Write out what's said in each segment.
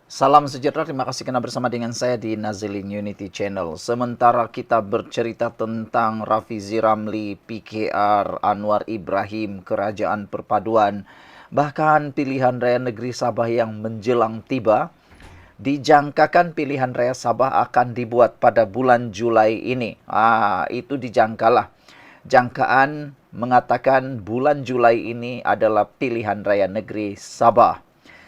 Salam sejahtera, terima kasih karena bersama dengan saya di Nazilin Unity Channel. Sementara kita bercerita tentang Rafizi Ramli, PKR, Anwar Ibrahim, Kerajaan Perpaduan, bahkan pilihan raya negeri Sabah yang menjelang tiba, dijangkakan pilihan raya Sabah akan dibuat pada bulan Julai ini. Itu dijangkalah. Jangkaan mengatakan bulan Julai ini adalah pilihan raya negeri Sabah.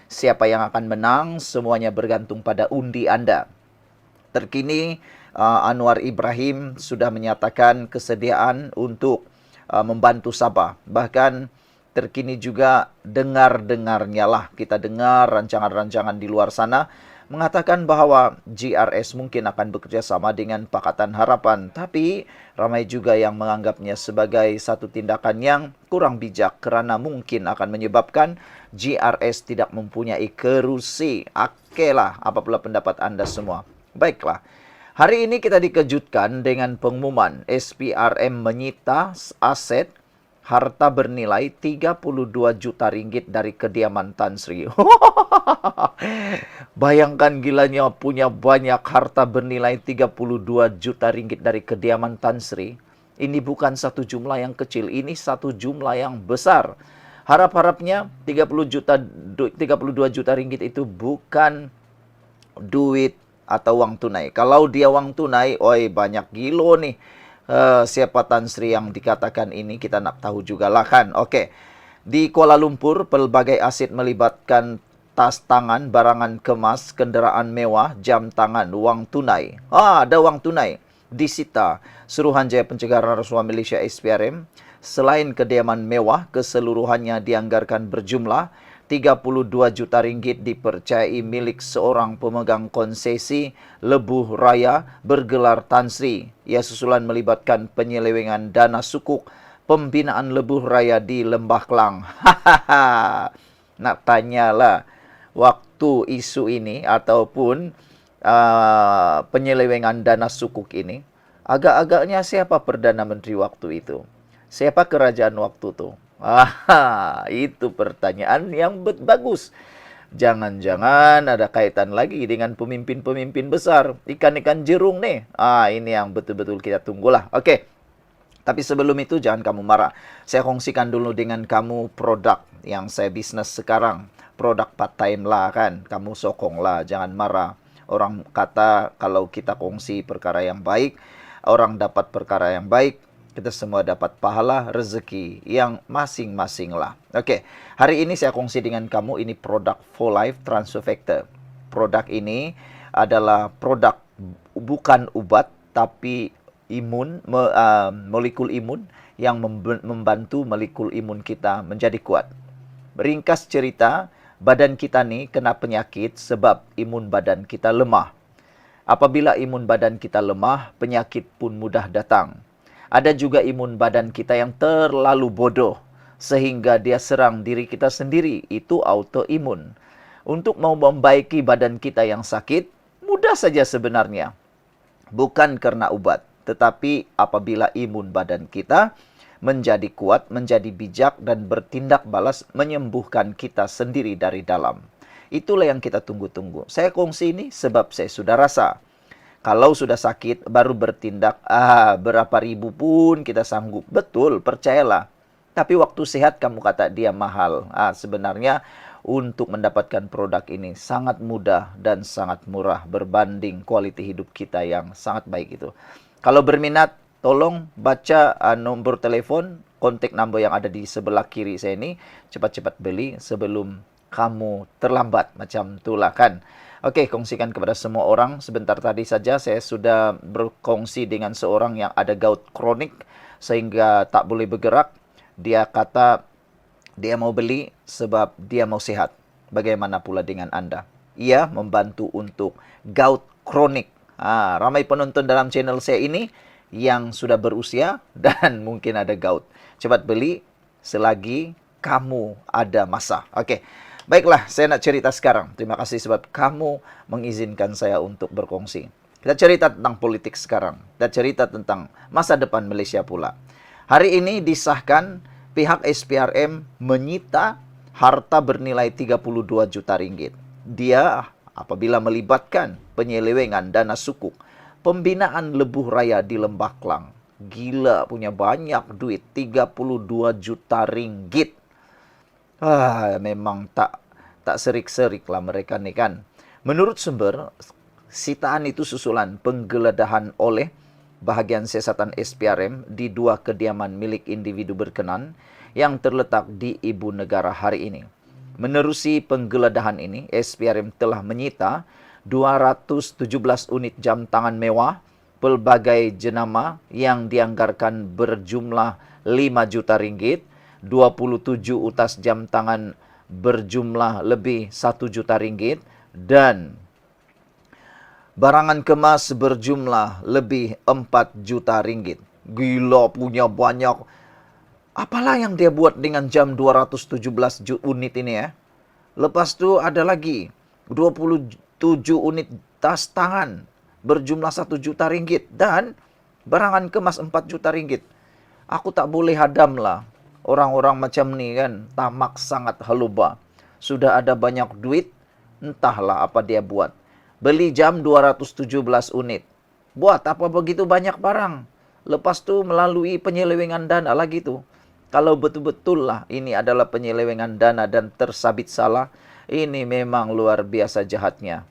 Siapa yang akan menang, semuanya bergantung pada undi Anda. Terkini, Anwar Ibrahim sudah menyatakan kesediaan untuk membantu Sabah. Bahkan terkini juga dengar-dengarnya lah, kita dengar rancangan-rancangan di luar sana mengatakan bahwa GRS mungkin akan bekerja sama dengan Pakatan Harapan. Tapi ramai juga yang menganggapnya sebagai satu tindakan yang kurang bijak kerana mungkin akan menyebabkan GRS tidak mempunyai kerusi. Okelah, apabila pendapat Anda semua. Baiklah. Hari ini kita dikejutkan dengan pengumuman SPRM menyita aset harta bernilai 32 juta ringgit dari kediaman Tan Sri. Bayangkan gilanya punya banyak harta bernilai 32 juta ringgit dari kediaman Tan Sri. Ini bukan satu jumlah yang kecil, ini satu jumlah yang besar. Harap-harapnya 32 juta ringgit itu bukan duit atau uang tunai. Kalau dia uang tunai, oi banyak gilo nih. Siapa Tan Sri yang dikatakan ini kita nak tahu juga lah kan. Oke. Di Kuala Lumpur, pelbagai aset melibatkan tas tangan, barangan kemas, kenderaan mewah, jam tangan, wang tunai. Ada wang tunai disita Suruhanjaya Pencegahan Rasuah Malaysia SPRM. Selain kediaman mewah, keseluruhannya dianggarkan berjumlah 32 juta ringgit dipercayai milik seorang pemegang konsesi Lebuh Raya bergelar Tan Sri. Ia susulan melibatkan penyelewengan dana sukuk pembinaan Lebuh Raya di Lembah Kelang. Nak tanyalah, waktu isu ini ataupun penyelewengan dana sukuk ini, agak-agaknya siapa Perdana Menteri waktu itu? Siapa kerajaan waktu itu? Itu pertanyaan yang bagus. Jangan-jangan ada kaitan lagi dengan pemimpin-pemimpin besar. Ikan-ikan jerung nih. Ini yang betul-betul kita tunggulah. Oke. Tapi sebelum itu jangan kamu marah. Saya kongsikan dulu dengan kamu produk yang saya bisnis sekarang. Produk part time lah kan. Kamu sokong lah, jangan marah. Orang kata kalau kita kongsi perkara yang baik, orang dapat perkara yang baik, kita semua dapat pahala rezeki yang masing-masing lah. Oke, hari ini saya kongsi dengan kamu ini produk For Life Transfer Factor. Produk ini adalah produk bukan obat tapi molekul imun yang membantu molekul imun kita menjadi kuat. Ringkas cerita, badan kita nih kena penyakit sebab imun badan kita lemah. Apabila imun badan kita lemah, penyakit pun mudah datang. Ada juga imun badan kita yang terlalu bodoh sehingga dia serang diri kita sendiri, itu autoimun. Untuk mau membaiki badan kita yang sakit, mudah saja sebenarnya. Bukan karena obat, tetapi apabila imun badan kita menjadi kuat, menjadi bijak dan bertindak balas menyembuhkan kita sendiri dari dalam. Itulah yang kita tunggu-tunggu. Saya kongsi ini sebab saya sudah rasa. Kalau sudah sakit, baru bertindak, berapa ribu pun kita sanggup. Betul, percayalah. Tapi waktu sehat kamu kata dia mahal. Sebenarnya untuk mendapatkan produk ini sangat mudah dan sangat murah berbanding kualiti hidup kita yang sangat baik itu. Kalau berminat, tolong baca nomor telepon, kontak number yang ada di sebelah kiri saya ini. Cepat-cepat beli sebelum kamu terlambat. Macam itulah kan. Oke, kongsikan kepada semua orang. Sebentar tadi saja saya sudah berkongsi dengan seorang yang ada gout kronik sehingga tak boleh bergerak. Dia kata dia mau beli sebab dia mau sehat. Bagaimana pula dengan Anda? Ia membantu untuk gout kronik. Ramai penonton dalam channel saya ini yang sudah berusia dan mungkin ada gout. Cepat beli selagi kamu ada masa. Oke. Baiklah, saya nak cerita sekarang. Terima kasih sebab kamu mengizinkan saya untuk berkongsi. Kita cerita tentang politik sekarang. Kita cerita tentang masa depan Malaysia pula. Hari ini disahkan pihak SPRM menyita harta bernilai 32 juta ringgit. Dia apabila melibatkan penyelewengan dana sukuk, pembinaan lebuh raya di Lembah Klang. Gila, punya banyak duit, 32 juta ringgit. Memang tak serik-serik lah mereka nih kan. Menurut sumber, sitaan itu susulan penggeledahan oleh bahagian siasatan SPRM di 2 kediaman milik individu berkenan yang terletak di ibu negara hari ini. Menerusi penggeledahan ini, SPRM telah menyita 217 unit jam tangan mewah pelbagai jenama yang dianggarkan berjumlah 5 juta ringgit, 27 utas jam tangan berjumlah lebih 1 juta ringgit, dan barangan kemas berjumlah lebih 4 juta ringgit. Gila, punya banyak. Apalah yang dia buat dengan jam 217 unit ini ya. Lepas tu ada lagi 27 unit tas tangan berjumlah 1 juta ringgit. Dan barangan kemas 4 juta ringgit. Aku tak boleh hadam lah. Orang-orang macam ni kan, tamak sangat haluba. Sudah ada banyak duit, entahlah apa dia buat. Beli jam 217 unit. Buat apa begitu banyak barang? Lepas tu melalui penyelewengan dana lagi tu. Kalau betul-betul lah ini adalah penyelewengan dana dan tersabit salah, ini memang luar biasa jahatnya.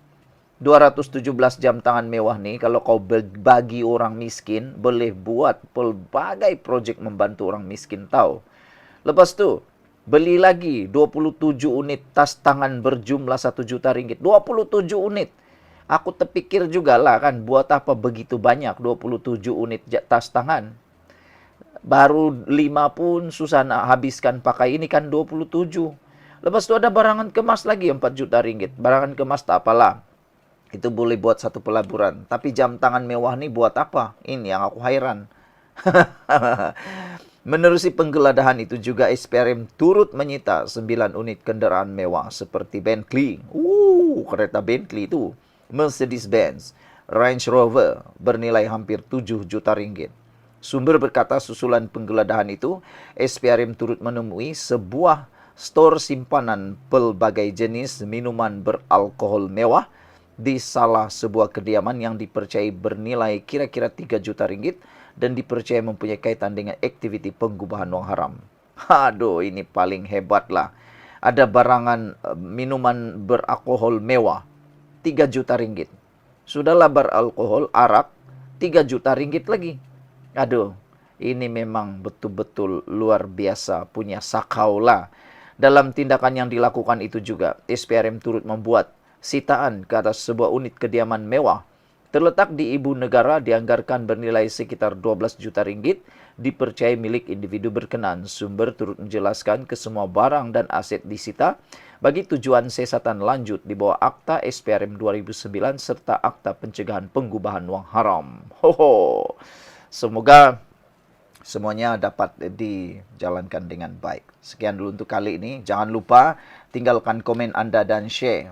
217 jam tangan mewah nih, kalau kau bagi orang miskin, boleh buat pelbagai projek membantu orang miskin tahu. Lepas tu, beli lagi 27 unit tas tangan berjumlah 1 juta ringgit. 27 unit. Aku terpikir juga lah kan, buat apa begitu banyak 27 unit tas tangan. Baru 5 pun susah nak habiskan pakai, ini kan 27. Lepas tu ada barangan kemas lagi 4 juta ringgit. Barangan kemas tak apalah. Itu boleh buat satu pelaburan. Tapi jam tangan mewah ni buat apa? Ini yang aku hairan. Menerusi penggeledahan itu juga SPRM turut menyita 9 unit kendaraan mewah seperti Bentley. Kereta Bentley itu. Mercedes-Benz, Range Rover bernilai hampir 7 juta ringgit. Sumber berkata susulan penggeledahan itu, SPRM turut menemui sebuah stor simpanan pelbagai jenis minuman beralkohol mewah di salah sebuah kediaman yang dipercayai bernilai kira-kira 3 juta ringgit dan dipercayai mempunyai kaitan dengan aktiviti penggubahan wang haram. Aduh, ini paling hebat lah. Ada barangan minuman beralkohol mewah, 3 juta ringgit. Sudahlah beralkohol, arak, 3 juta ringgit lagi. Aduh, ini memang betul-betul luar biasa, punya sakau lah. Dalam tindakan yang dilakukan itu juga, SPRM turut membuat sitaan ke atas sebuah unit kediaman mewah. Terletak di ibu negara dianggarkan bernilai sekitar 12 juta ringgit, dipercayai milik individu berkenan. Sumber turut menjelaskan kesemua barang dan aset disita bagi tujuan siasatan lanjut di bawah Akta SPRM 2009 serta Akta Pencegahan Penggubahan Wang Haram. Semoga semuanya dapat dijalankan dengan baik. Sekian dulu untuk kali ini. Jangan lupa tinggalkan komen Anda dan share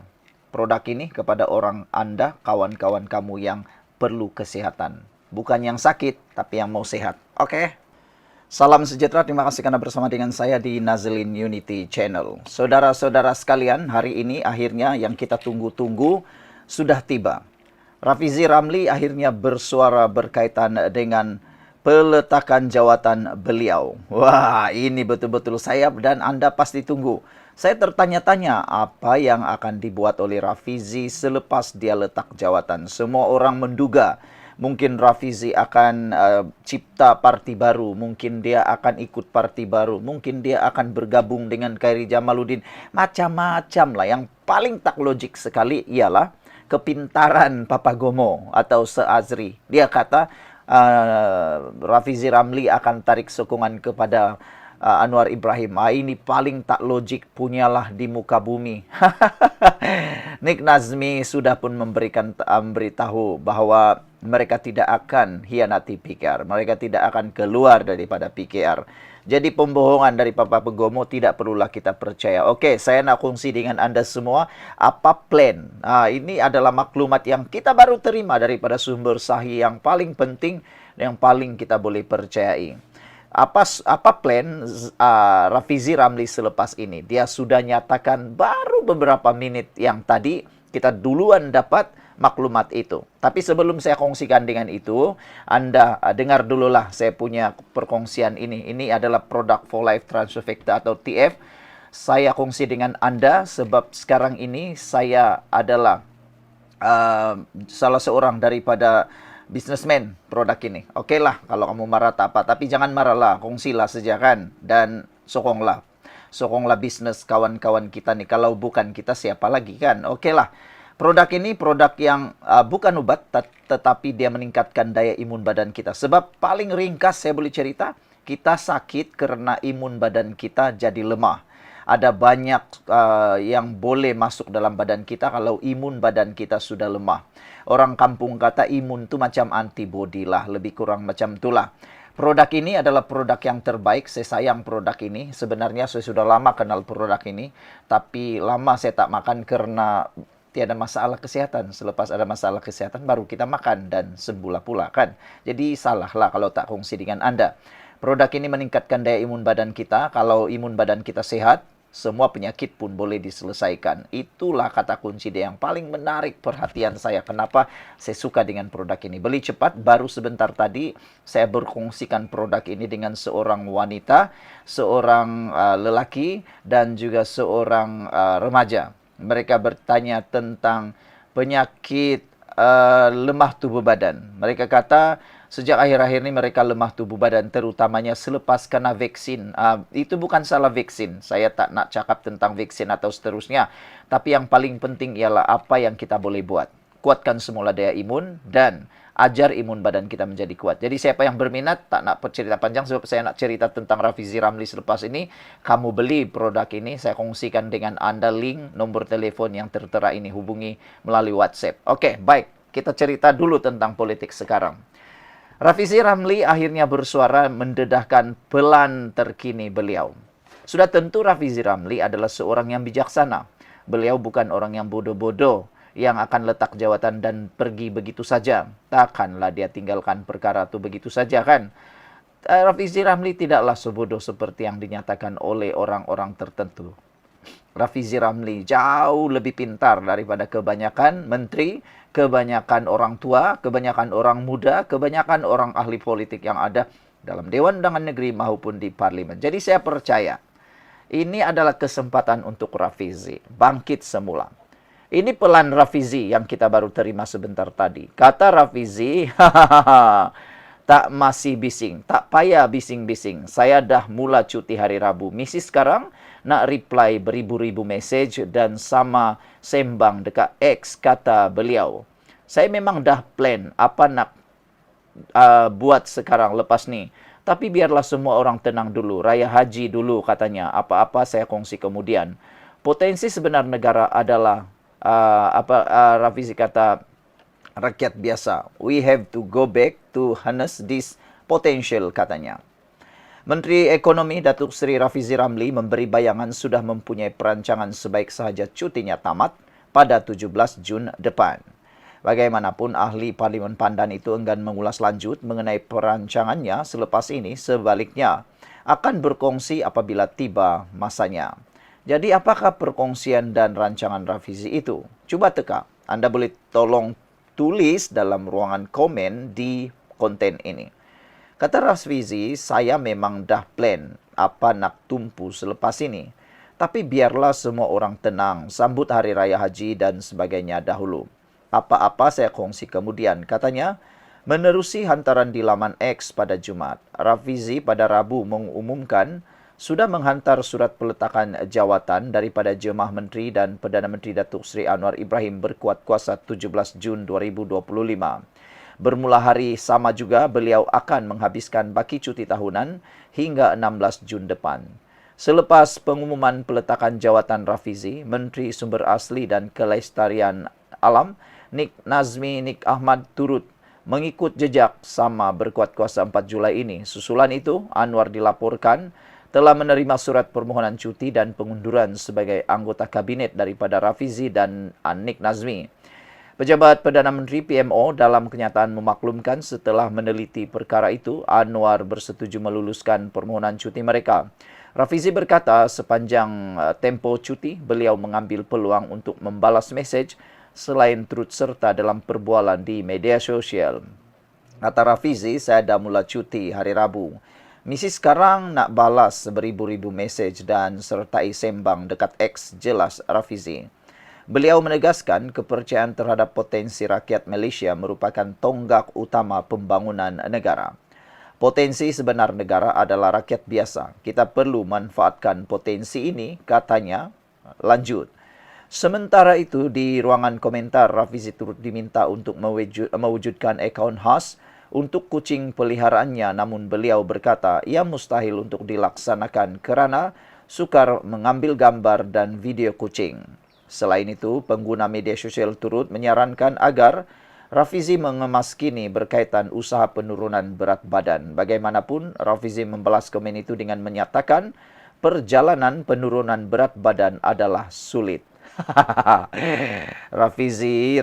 produk ini kepada orang Anda, kawan-kawan kamu yang perlu kesehatan. Bukan yang sakit, tapi yang mau sehat. Oke? Salam sejahtera, terima kasih karena bersama dengan saya di Nazlin Unity Channel. Saudara-saudara sekalian, hari ini akhirnya yang kita tunggu-tunggu sudah tiba. Rafizi Ramli akhirnya bersuara berkaitan dengan peletakan jawatan beliau. Wah, ini betul-betul sayap dan Anda pasti tunggu. Saya tertanya-tanya apa yang akan dibuat oleh Rafizi selepas dia letak jawatan. Semua orang menduga mungkin Rafizi akan cipta parti baru, mungkin dia akan ikut parti baru, mungkin dia akan bergabung dengan Khairi Jamaluddin. Macam-macam lah. Yang paling tak logik sekali ialah kepintaran Papa Gomo atau Seazri. Dia kata Rafizi Ramli akan tarik sokongan kepada Anwar Ibrahim. Ini paling tak logik punyalah di muka bumi. Nik Nazmi sudah pun memberikan beritahu bahwa mereka tidak akan hianati PKR. Mereka tidak akan keluar daripada PKR. Jadi pembohongan dari Papa Gomo tidak perlulah kita percaya. Oke, saya nak kongsi dengan Anda semua apa plan. Ini adalah maklumat yang kita baru terima daripada sumber sahih yang paling penting, yang paling kita boleh percayai. Apa plan Rafizi Ramli selepas ini? Dia sudah nyatakan baru beberapa menit yang tadi kita duluan dapat maklumat itu. Tapi sebelum saya kongsikan dengan itu, Anda dengar dululah saya punya perkongsian ini. Ini adalah produk For Life Transfer Factor atau TF. Saya kongsi dengan Anda sebab sekarang ini saya adalah salah seorang daripada businessman produk ini. Okey lah, kalau kamu marah tak apa. Tapi jangan marahlah, kongsilah saja kan. Dan sokonglah. Sokonglah bisnes kawan-kawan kita nih. Kalau bukan kita, siapa lagi kan? Okey lah. Produk ini produk yang bukan obat, tetapi dia meningkatkan daya imun badan kita. Sebab paling ringkas saya boleh cerita, kita sakit karena imun badan kita jadi lemah. Ada banyak yang boleh masuk dalam badan kita kalau imun badan kita sudah lemah. Orang kampung kata imun tu macam antibody lah, lebih kurang macam itulah. Produk ini adalah produk yang terbaik. Saya sayang produk ini. Sebenarnya saya sudah lama kenal produk ini, tapi lama saya tak makan karena tiada masalah kesehatan. Selepas ada masalah kesehatan baru kita makan dan sembuhlah pula kan. Jadi salahlah kalau tak kongsi dengan Anda. Produk ini meningkatkan daya imun badan kita. Kalau imun badan kita sehat, semua penyakit pun boleh diselesaikan. Itulah kata kunci dia yang paling menarik perhatian saya. Kenapa saya suka dengan produk ini. Beli cepat, baru sebentar tadi saya berkongsikan produk ini dengan seorang wanita, seorang lelaki, dan juga seorang remaja. Mereka bertanya tentang penyakit lemah tubuh badan. Mereka kata sejak akhir-akhir ini mereka lemah tubuh badan, terutamanya selepas kena vaksin. Itu bukan salah vaksin. Saya tak nak cakap tentang vaksin atau seterusnya. Tapi yang paling penting ialah apa yang kita boleh buat. Kuatkan semula daya imun dan ajar imun badan kita menjadi kuat. Jadi siapa yang berminat, tak nak cerita panjang sebab saya nak cerita tentang Rafizi Ramli selepas ini. Kamu beli produk ini, saya kongsikan dengan Anda link, nomor telefon yang tertera ini. Hubungi melalui WhatsApp. Okey, baik. Kita cerita dulu tentang politik sekarang. Rafizi Ramli akhirnya bersuara mendedahkan pelan terkini beliau. Sudah tentu Rafizi Ramli adalah seorang yang bijaksana. Beliau bukan orang yang bodoh-bodoh yang akan letak jawatan dan pergi begitu saja. Takkanlah dia tinggalkan perkara itu begitu saja kan. Rafizi Ramli tidaklah sebodoh seperti yang dinyatakan oleh orang-orang tertentu. Rafizi Ramli jauh lebih pintar daripada kebanyakan menteri, kebanyakan orang tua, kebanyakan orang muda, kebanyakan orang ahli politik yang ada dalam Dewan Undangan Negeri maupun di Parlimen. Jadi saya percaya ini adalah kesempatan untuk Rafizi bangkit semula. Ini pelan Rafizi yang kita baru terima sebentar tadi. Kata Rafizi, tak masih bising, tak payah bising-bising. Saya dah mula cuti hari Rabu. Misi sekarang nak reply beribu-ribu message dan sama sembang dekat X, kata beliau. Saya memang dah plan apa nak buat sekarang lepas ni. Tapi biarlah semua orang tenang dulu. Raya Haji dulu katanya. Apa-apa saya kongsi kemudian. Potensi sebenar negara adalah Rafizi kata rakyat biasa. We have to go back to harness this potential katanya. Menteri Ekonomi Datuk Seri Rafizi Ramli memberi bayangan sudah mempunyai perancangan sebaik sahaja cutinya tamat pada 17 Jun depan. Bagaimanapun ahli Parlimen Pandan itu enggan mengulas lanjut mengenai perancangannya selepas ini, sebaliknya akan berkongsi apabila tiba masanya. Jadi apakah perkongsian dan rancangan Rafizi itu? Cuba teka. Anda boleh tolong tulis dalam ruangan komen di konten ini. Kata Rafizi, saya memang dah plan apa nak tumpu selepas ini. Tapi biarlah semua orang tenang, sambut Hari Raya Haji dan sebagainya dahulu. Apa-apa saya kongsi kemudian. Katanya, menerusi hantaran di laman X pada Jumat, Rafizi pada Rabu mengumumkan sudah menghantar surat peletakan jawatan daripada Jemaah Menteri dan Perdana Menteri Datuk Seri Anwar Ibrahim berkuat kuasa 17 Jun 2025. Bermula hari sama juga, beliau akan menghabiskan baki cuti tahunan hingga 16 Jun depan. Selepas pengumuman peletakan jawatan Rafizi, Menteri Sumber Asli dan Kelestarian Alam, Nik Nazmi Nik Ahmad turut mengikut jejak sama berkuat kuasa 4 Julai ini. Susulan itu, Anwar dilaporkan telah menerima surat permohonan cuti dan pengunduran sebagai anggota kabinet daripada Rafizi dan Nik Nazmi. Pejabat Perdana Menteri PMO dalam kenyataan memaklumkan setelah meneliti perkara itu, Anwar bersetuju meluluskan permohonan cuti mereka. Rafizi berkata sepanjang tempoh cuti, beliau mengambil peluang untuk membalas mesej selain turut serta dalam perbualan di media sosial. Kata Rafizi, saya dah mula cuti hari Rabu. Misi sekarang nak balas beribu-ribu mesej dan sertai sembang dekat X, jelas Rafizi. Beliau menegaskan kepercayaan terhadap potensi rakyat Malaysia merupakan tonggak utama pembangunan negara. Potensi sebenar negara adalah rakyat biasa. Kita perlu manfaatkan potensi ini, katanya. Lanjut. Sementara itu, di ruangan komentar, Rafizi turut diminta untuk mewujudkan akaun khas untuk kucing peliharaannya, namun beliau berkata ia mustahil untuk dilaksanakan kerana sukar mengambil gambar dan video kucing. Selain itu, pengguna media sosial turut menyarankan agar Rafizi mengemaskini berkaitan usaha penurunan berat badan. Bagaimanapun, Rafizi membalas komen itu dengan menyatakan perjalanan penurunan berat badan adalah sulit. Rafizi,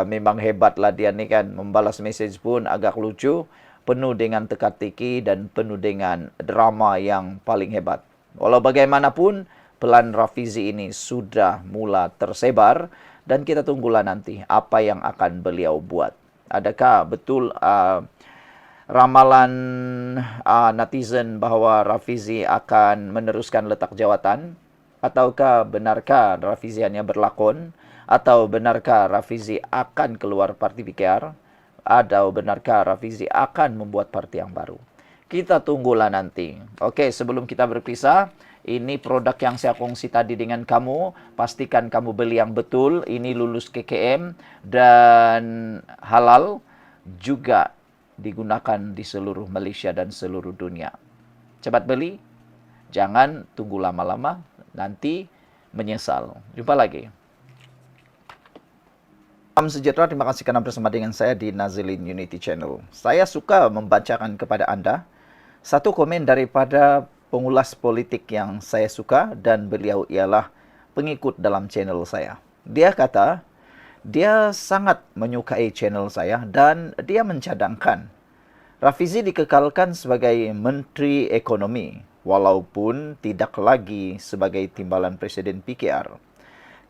memang hebatlah dia ni kan. Membalas mesej pun agak lucu, penuh dengan teka-teki dan penuh dengan drama yang paling hebat. Walau bagaimanapun, pelan Rafizi ini sudah mula tersebar dan kita tunggulah nanti apa yang akan beliau buat. Adakah betul ramalan netizen bahawa Rafizi akan meneruskan letak jawatan? Ataukah benarkah Rafizi hanya berlakon? Atau benarkah Rafizi akan keluar parti PKR? Atau benarkah Rafizi akan membuat parti yang baru? Kita tunggulah nanti. Okey, sebelum kita berpisah, ini produk yang saya kongsi tadi dengan kamu. Pastikan kamu beli yang betul. Ini lulus KKM dan halal. Juga digunakan di seluruh Malaysia dan seluruh dunia. Cepat beli. Jangan tunggu lama-lama. Nanti menyesal. Jumpa lagi. Salam sejahtera. Terima kasih kerana bersama dengan saya di Nazilin Unity Channel. Saya suka membacakan kepada anda satu komen daripada pengulas politik yang saya suka dan beliau ialah pengikut dalam channel saya. Dia kata, dia sangat menyukai channel saya dan dia mencadangkan Rafizi dikekalkan sebagai Menteri Ekonomi walaupun tidak lagi sebagai timbalan Presiden PKR.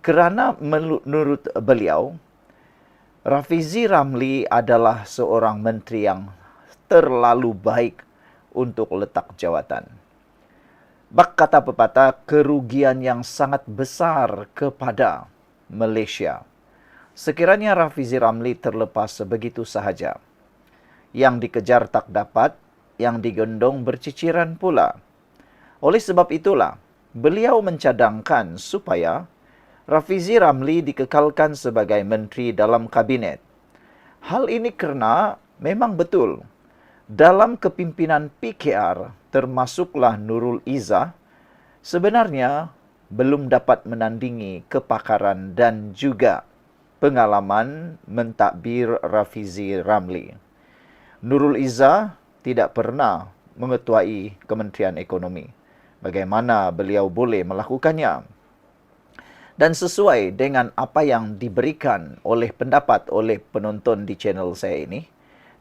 Kerana menurut beliau, Rafizi Ramli adalah seorang menteri yang terlalu baik untuk letak jawatan. Bak kata pepatah, kerugian yang sangat besar kepada Malaysia. Sekiranya Rafizi Ramli terlepas begitu sahaja. Yang dikejar tak dapat, yang digendong berciciran pula. Oleh sebab itulah, beliau mencadangkan supaya Rafizi Ramli dikekalkan sebagai menteri dalam kabinet. Hal ini kerana memang betul, dalam kepimpinan PKR, termasuklah Nurul Izzah, sebenarnya belum dapat menandingi kepakaran dan juga pengalaman mentadbir Rafizi Ramli. Nurul Izzah tidak pernah mengetuai Kementerian Ekonomi. Bagaimana beliau boleh melakukannya? Dan sesuai dengan apa yang diberikan oleh pendapat oleh penonton di channel saya ini,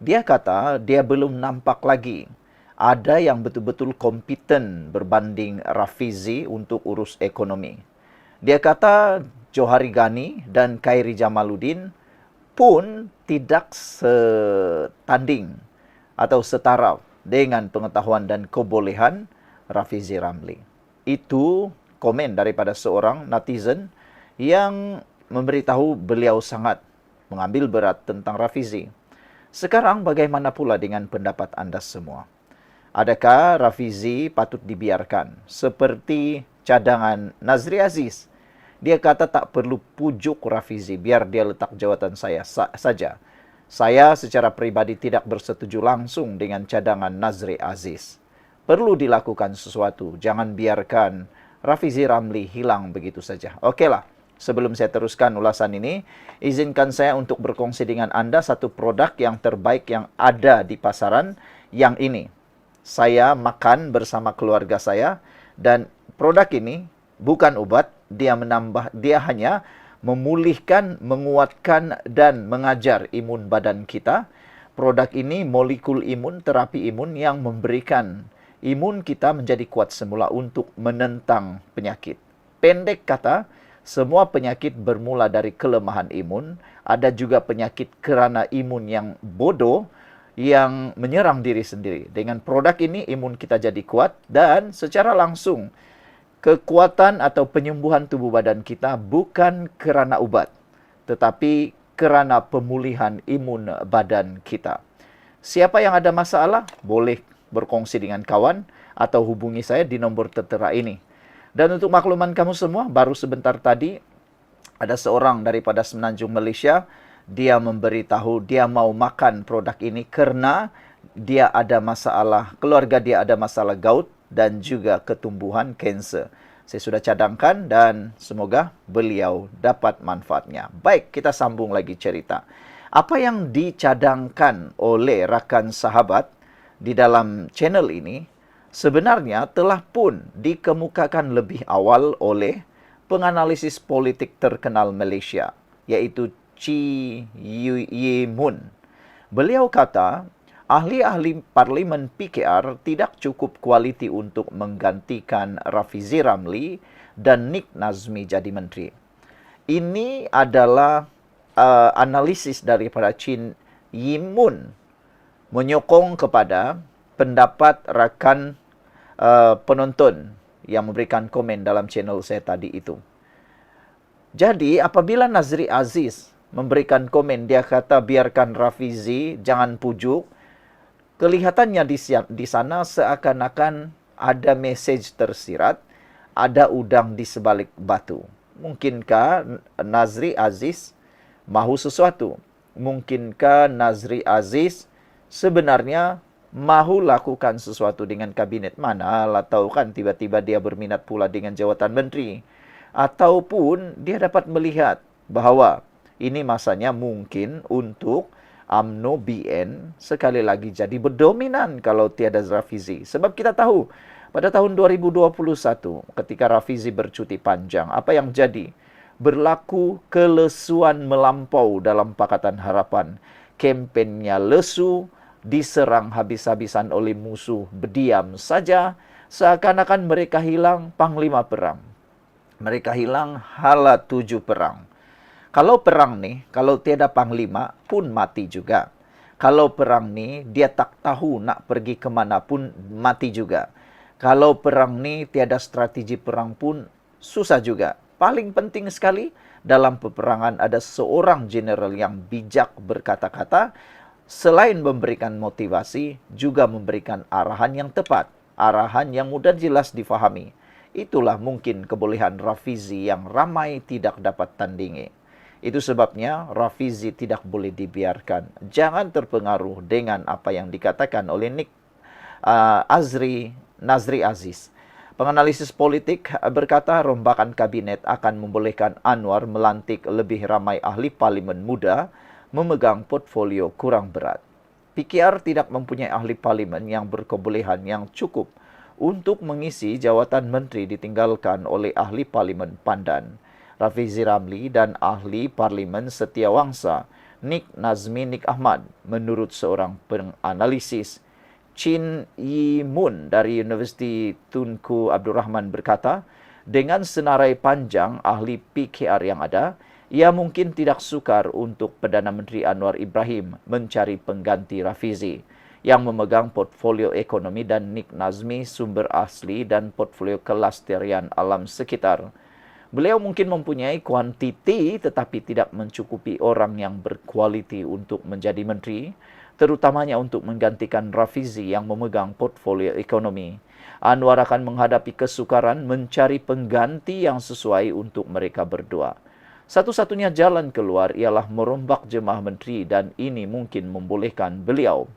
dia kata dia belum nampak lagi ada yang betul-betul kompeten berbanding Rafizi untuk urus ekonomi. Dia kata Johari Ghani dan Khairi Jamaluddin pun tidak setanding atau setara dengan pengetahuan dan kebolehan Rafizi Ramli. Itu komen daripada seorang netizen yang memberitahu beliau sangat mengambil berat tentang Rafizi. Sekarang bagaimana pula dengan pendapat anda semua? Adakah Rafizi patut dibiarkan seperti cadangan Nazri Aziz? Dia kata tak perlu pujuk Rafizi, biar dia letak jawatan saya saja. Saya secara peribadi tidak bersetuju langsung dengan cadangan Nazri Aziz. Perlu dilakukan sesuatu, jangan biarkan Rafizi Ramli hilang begitu saja. Okeylah, sebelum saya teruskan ulasan ini, izinkan saya untuk berkongsi dengan anda satu produk yang terbaik yang ada di pasaran yang ini. Saya makan bersama keluarga saya dan produk ini bukan ubat, dia hanya memulihkan, menguatkan, dan mengajar imun badan kita. Produk ini molekul imun, terapi imun yang memberikan imun kita menjadi kuat semula untuk menentang penyakit. Pendek kata, semua penyakit bermula dari kelemahan imun. Ada juga penyakit kerana imun yang bodoh yang menyerang diri sendiri. Dengan produk ini, imun kita jadi kuat dan secara langsung kekuatan atau penyembuhan tubuh badan kita bukan kerana ubat, tetapi kerana pemulihan imun badan kita. Siapa yang ada masalah, boleh berkongsi dengan kawan atau hubungi saya di nombor tertera ini. Dan untuk makluman kamu semua, baru sebentar tadi ada seorang daripada Semenanjung Malaysia, dia memberitahu dia mau makan produk ini kerana dia ada masalah, keluarga dia ada masalah gout dan juga ketumbuhan kanser. Saya sudah cadangkan dan semoga beliau dapat manfaatnya. Baik, kita sambung lagi cerita. Apa yang dicadangkan oleh rakan sahabat di dalam channel ini sebenarnya telah pun dikemukakan lebih awal oleh penganalisis politik terkenal Malaysia, yaitu Chi Yee Mun. Beliau kata, ahli-ahli parlimen PKR tidak cukup kualiti untuk menggantikan Rafizi Ramli dan Nik Nazmi jadi menteri. Ini adalah analisis daripada Chin Yee Mun menyokong kepada pendapat rakan penonton yang memberikan komen dalam channel saya tadi itu. Jadi, apabila Nazri Aziz memberikan komen, dia kata biarkan Rafizi, jangan pujuk, kelihatannya di sana seakan-akan ada mesej tersirat, ada udang di sebalik batu. Mungkinkah Nazri Aziz mahu sesuatu? Mungkinkah Nazri Aziz sebenarnya mahu lakukan sesuatu dengan kabinet? Mana tahu kan tiba-tiba dia berminat pula dengan jawatan menteri. Ataupun dia dapat melihat bahawa ini masanya mungkin untuk UMNO BN sekali lagi jadi berdominan kalau tiada Rafizi. Sebab kita tahu pada tahun 2021 ketika Rafizi bercuti panjang, apa yang jadi? Berlaku kelesuan melampau dalam Pakatan Harapan. Kempennya lesu, diserang habis-habisan oleh musuh, berdiam saja, seakan-akan mereka hilang panglima perang. Mereka hilang hala 7 perang. Kalau perang nih, kalau tiada panglima pun mati juga. Kalau perang nih, dia tak tahu nak pergi ke mana pun mati juga. Kalau perang nih, tiada strategi perang pun susah juga. Paling penting sekali, dalam peperangan ada seorang jeneral yang bijak berkata-kata, selain memberikan motivasi, juga memberikan arahan yang tepat. Arahan yang mudah jelas difahami. Itulah mungkin kebolehan Rafizi yang ramai tidak dapat tandingi. Itu sebabnya Rafizi tidak boleh dibiarkan. Jangan terpengaruh dengan apa yang dikatakan oleh Nazri Aziz. Penganalisis politik berkata rombakan kabinet akan membolehkan Anwar melantik lebih ramai ahli parlimen muda memegang portfolio kurang berat. PKR tidak mempunyai ahli parlimen yang berkebolehan yang cukup untuk mengisi jawatan menteri ditinggalkan oleh ahli parlimen Pandan, Rafizi Ramli dan ahli parlimen Setiawangsa, Nik Nazmi Nik Ahmad. Menurut seorang penganalisis, Chin Yee Mun dari Universiti Tunku Abdul Rahman berkata, dengan senarai panjang ahli PKR yang ada, ia mungkin tidak sukar untuk Perdana Menteri Anwar Ibrahim mencari pengganti Rafizi yang memegang portfolio ekonomi dan Nik Nazmi sumber asli dan portfolio kelestarian alam sekitar. Beliau mungkin mempunyai kuantiti tetapi tidak mencukupi orang yang berkualiti untuk menjadi menteri, terutamanya untuk menggantikan Rafizi yang memegang portfolio ekonomi. Anwar akan menghadapi kesukaran mencari pengganti yang sesuai untuk mereka berdua. Satu-satunya jalan keluar ialah merombak jemaah menteri dan ini mungkin membolehkan beliau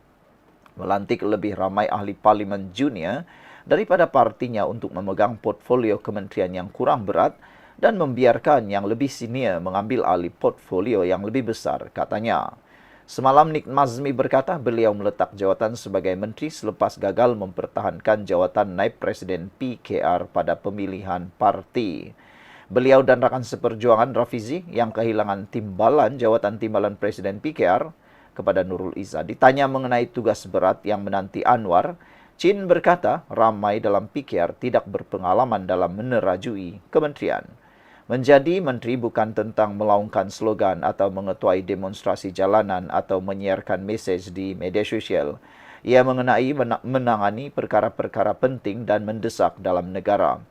melantik lebih ramai ahli parlimen junior daripada partinya untuk memegang portfolio kementerian yang kurang berat dan membiarkan yang lebih senior mengambil alih portfolio yang lebih besar, katanya. Semalam Nik Nazmi berkata beliau meletak jawatan sebagai menteri selepas gagal mempertahankan jawatan naib presiden PKR pada pemilihan parti. Beliau dan rakan seperjuangan Rafizi yang kehilangan jawatan timbalan Presiden PKR kepada Nurul Izzah. Ditanya mengenai tugas berat yang menanti Anwar, Chin berkata ramai dalam PKR tidak berpengalaman dalam menerajui kementerian. Menjadi menteri bukan tentang melaungkan slogan atau mengetuai demonstrasi jalanan atau menyiarkan mesej di media sosial. Ia menangani perkara-perkara penting dan mendesak dalam negara.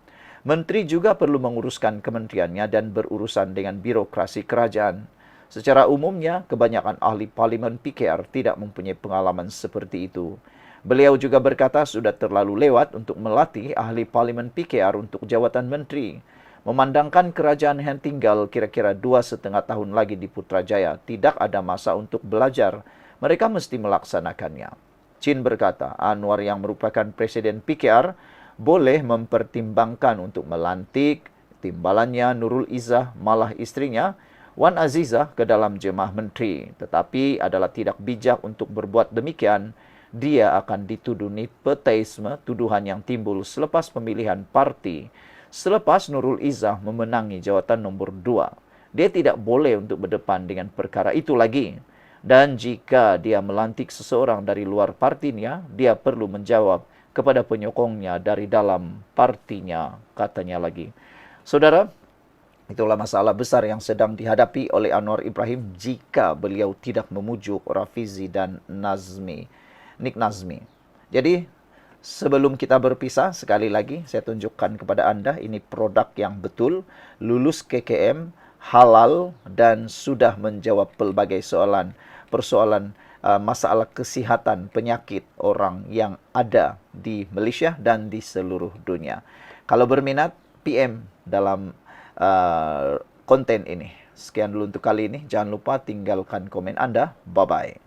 Menteri juga perlu menguruskan kementeriannya dan berurusan dengan birokrasi kerajaan. Secara umumnya, kebanyakan ahli parlimen PKR tidak mempunyai pengalaman seperti itu. Beliau juga berkata sudah terlalu lewat untuk melatih ahli parlimen PKR untuk jawatan menteri. Memandangkan kerajaan yang tinggal kira-kira 2,5 tahun lagi di Putrajaya, tidak ada masa untuk belajar. Mereka mesti melaksanakannya. Chin berkata, Anwar yang merupakan Presiden PKR boleh mempertimbangkan untuk melantik timbalannya Nurul Izzah, malah istrinya, Wan Azizah, ke dalam jemaah menteri. Tetapi adalah tidak bijak untuk berbuat demikian. Dia akan dituduh nepotisme, tuduhan yang timbul selepas pemilihan parti. Selepas Nurul Izzah memenangi jawatan nombor 2, dia tidak boleh untuk berdepan dengan perkara itu lagi. Dan jika dia melantik seseorang dari luar partinya, dia perlu menjawab kepada penyokongnya dari dalam partinya, katanya lagi. Saudara, itulah masalah besar yang sedang dihadapi oleh Anwar Ibrahim jika beliau tidak memujuk Rafizi dan Nik Nazmi. Jadi, sebelum kita berpisah, sekali lagi saya tunjukkan kepada Anda ini produk yang betul, lulus KKM, halal, dan sudah menjawab pelbagai persoalan masalah kesihatan penyakit orang yang ada di Malaysia dan di seluruh dunia. Kalau berminat, PM dalam konten ini. Sekian dulu untuk kali ini. Jangan lupa tinggalkan komen Anda. Bye-bye.